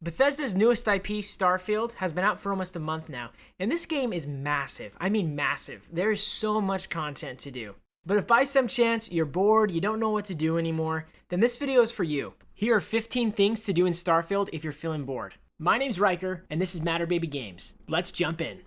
Bethesda's newest IP, Starfield, has been out for almost a month now, and this game is massive. I mean massive. There is so much content to do. But if by some chance you're bored, you don't know what to do anymore, then this video is for you. Here are 15 things to do in Starfield if you're feeling bored. My name's Riker, and this is Matter Baby Games. Let's jump in.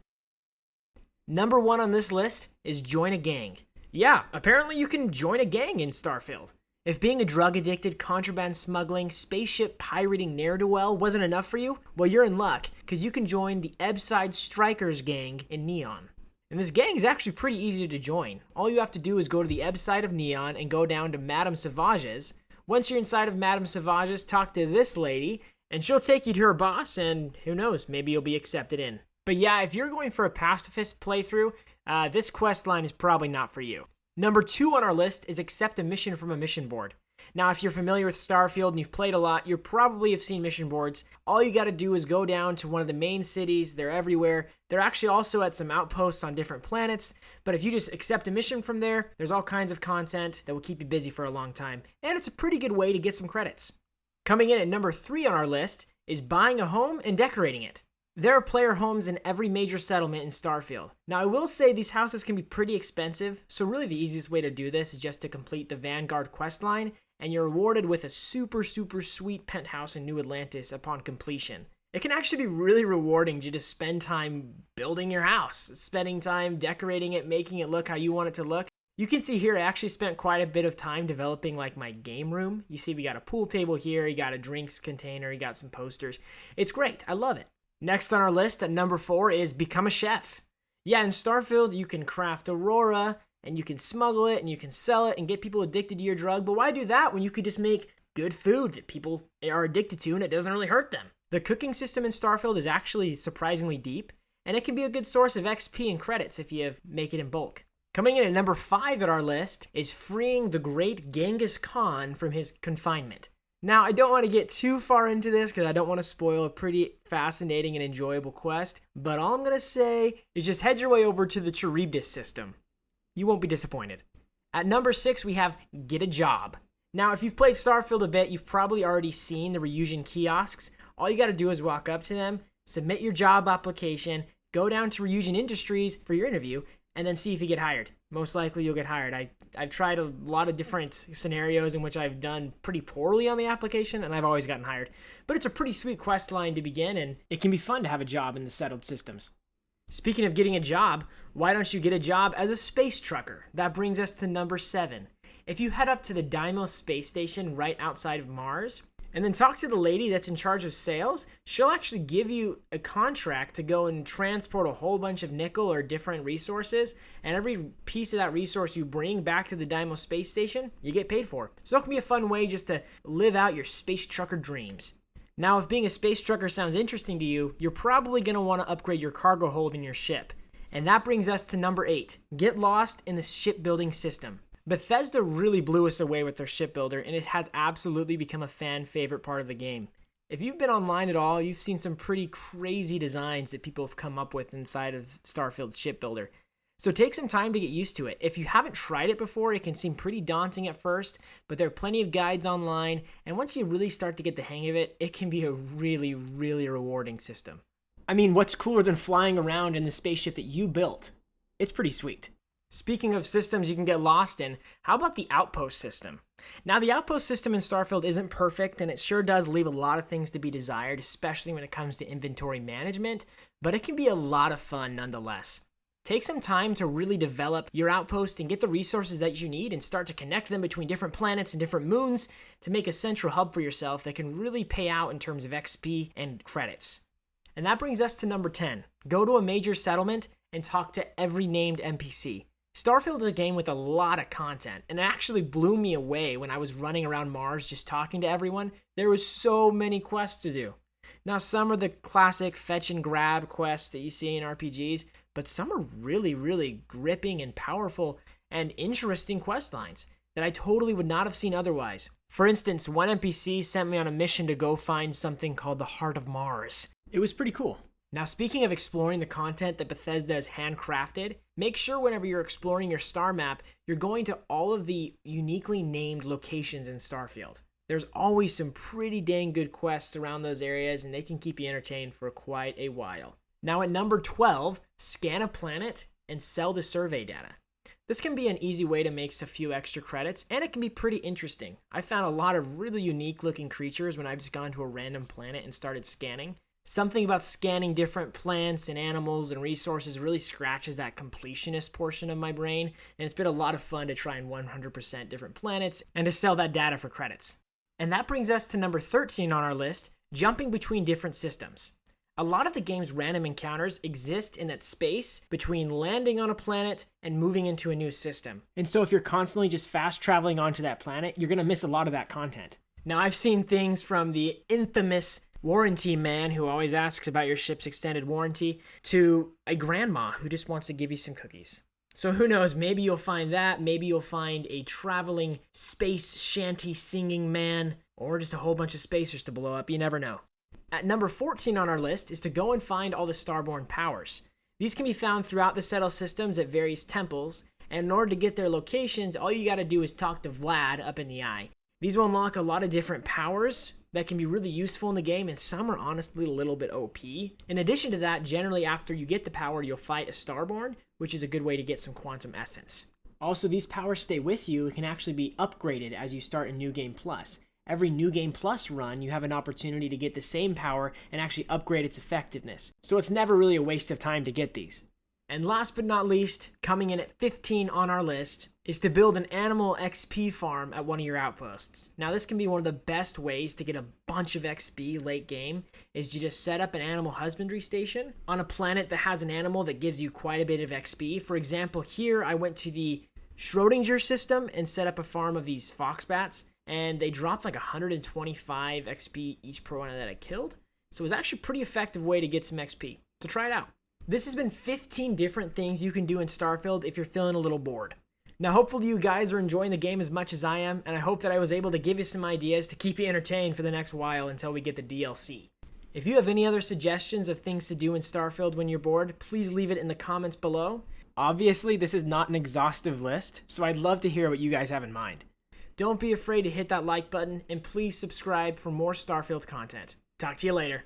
Number 1 on this list is join a gang. Yeah, apparently you can join a gang in Starfield. If being a drug-addicted, contraband smuggling, spaceship pirating ne'er-do-well wasn't enough for you, well, you're in luck, because you can join the Ebside Strikers gang in Neon. And this gang is actually pretty easy to join. All you have to do is go to the Ebside of Neon and go down to Madame Savage's. Once you're inside of Madame Savage's, talk to this lady, and she'll take you to her boss, and who knows, maybe you'll be accepted in. But yeah, if you're going for a pacifist playthrough, this quest line is probably not for you. Number 2 on our list is accept a mission from a mission board. Now, if you're familiar with Starfield and you've played a lot, you probably have seen mission boards. All you got to do is go down to one of the main cities. They're everywhere. They're actually also at some outposts on different planets. But if you just accept a mission from there, there's all kinds of content that will keep you busy for a long time. And it's a pretty good way to get some credits. Coming in at number 3 on our list is buying a home and decorating it. There are player homes in every major settlement in Starfield. Now, I will say these houses can be pretty expensive, so really the easiest way to do this is just to complete the Vanguard questline, and you're rewarded with a super sweet penthouse in New Atlantis upon completion. It can actually be really rewarding to just spend time building your house, spending time decorating it, making it look how you want it to look. You can see here I actually spent quite a bit of time developing like my game room. You see we got a pool table here, you got a drinks container, you got some posters. It's great, I love it. Next on our list at number 4 is become a chef. Yeah, in Starfield, you can craft Aurora, and you can smuggle it, and you can sell it, and get people addicted to your drug, but why do that when you could just make good food that people are addicted to, and it doesn't really hurt them? The cooking system in Starfield is actually surprisingly deep, and it can be a good source of XP and credits if you make it in bulk. Coming in at number 5 at our list is freeing the great Genghis Khan from his confinement. Now, I don't want to get too far into this because I don't want to spoil a pretty fascinating and enjoyable quest, but all I'm going to say is just head your way over to the Charybdis system. You won't be disappointed. At number 6, we have get a job. Now, if you've played Starfield a bit, you've probably already seen the Ryujin kiosks. All you got to do is walk up to them, submit your job application, go down to Ryujin Industries for your interview, and then see if you get hired. Most likely you'll get hired. I've tried a lot of different scenarios in which I've done pretty poorly on the application, and I've always gotten hired. But it's a pretty sweet quest line to begin, and it can be fun to have a job in the settled systems. Speaking of getting a job, why don't you get a job as a space trucker? That brings us to number 7. If you head up to the Deimos space station right outside of Mars, and then talk to the lady that's in charge of sales, she'll actually give you a contract to go and transport a whole bunch of nickel or different resources, and every piece of that resource you bring back to the Deimos space station, you get paid for. So it can be a fun way just to live out your space trucker dreams. Now, if being a space trucker sounds interesting to you, you're probably going to want to upgrade your cargo hold in your ship. And that brings us to number 8, get lost in the shipbuilding system. Bethesda really blew us away with their shipbuilder, and it has absolutely become a fan favorite part of the game. If you've been online at all, you've seen some pretty crazy designs that people have come up with inside of Starfield's shipbuilder. So take some time to get used to it. If you haven't tried it before, it can seem pretty daunting at first, but there are plenty of guides online, and once you really start to get the hang of it, it can be a really rewarding system. I mean, what's cooler than flying around in the spaceship that you built? It's pretty sweet. Speaking of systems you can get lost in, how about the Outpost System? Now, the Outpost System in Starfield isn't perfect, and it sure does leave a lot of things to be desired, especially when it comes to inventory management, but it can be a lot of fun nonetheless. Take some time to really develop your outpost and get the resources that you need and start to connect them between different planets and different moons to make a central hub for yourself that can really pay out in terms of XP and credits. And that brings us to number 10. Go to a major settlement and talk to every named NPC. Starfield is a game with a lot of content, and it actually blew me away when I was running around Mars just talking to everyone. There was so many quests to do. Now, some are the classic fetch and grab quests that you see in RPGs, but some are really gripping and powerful and interesting quest lines that I totally would not have seen otherwise. For instance, one NPC sent me on a mission to go find something called the Heart of Mars. It was pretty cool. Now, speaking of exploring the content that Bethesda has handcrafted, make sure whenever you're exploring your star map, you're going to all of the uniquely named locations in Starfield. There's always some pretty dang good quests around those areas, and they can keep you entertained for quite a while. Now at number 12, scan a planet and sell the survey data. This can be an easy way to make a few extra credits, and it can be pretty interesting. I found a lot of really unique looking creatures when I've just gone to a random planet and started scanning. Something about scanning different plants and animals and resources really scratches that completionist portion of my brain, and it's been a lot of fun to try and 100% different planets and to sell that data for credits. And that brings us to number 13 on our list, jumping between different systems. A lot of the game's random encounters exist in that space between landing on a planet and moving into a new system. And so if you're constantly just fast traveling onto that planet, you're going to miss a lot of that content. Now, I've seen things from the infamous warranty man who always asks about your ship's extended warranty to a grandma who just wants to give you some cookies. So who knows, maybe you'll find that, maybe you'll find a traveling space shanty singing man, or just a whole bunch of spacers to blow up, you never know. At number 14 on our list is to go and find all the Starborn Powers. These can be found throughout the Settle systems at various temples, and in order to get their locations, all you gotta do is talk to Vlad up in the eye. These will unlock a lot of different powers that can be really useful in the game, and some are honestly a little bit OP. In addition to that, generally after you get the power, you'll fight a Starborn, which is a good way to get some quantum essence. Also, these powers stay with you and can actually be upgraded as you start in New Game Plus. Every New Game Plus run, you have an opportunity to get the same power and actually upgrade its effectiveness. So it's never really a waste of time to get these. And last but not least, coming in at 15 on our list, is to build an animal XP farm at one of your outposts. Now this can be one of the best ways to get a bunch of XP late game, is to just set up an animal husbandry station on a planet that has an animal that gives you quite a bit of XP. For example, here I went to the Schrodinger system and set up a farm of these fox bats, and they dropped like 125 XP each per one that I killed. So it was actually a pretty effective way to get some XP. So try it out. This has been 15 different things you can do in Starfield if you're feeling a little bored. Now hopefully you guys are enjoying the game as much as I am, and I hope that I was able to give you some ideas to keep you entertained for the next while until we get the DLC. If you have any other suggestions of things to do in Starfield when you're bored, please leave it in the comments below. Obviously this is not an exhaustive list, so I'd love to hear what you guys have in mind. Don't be afraid to hit that like button, and please subscribe for more Starfield content. Talk to you later.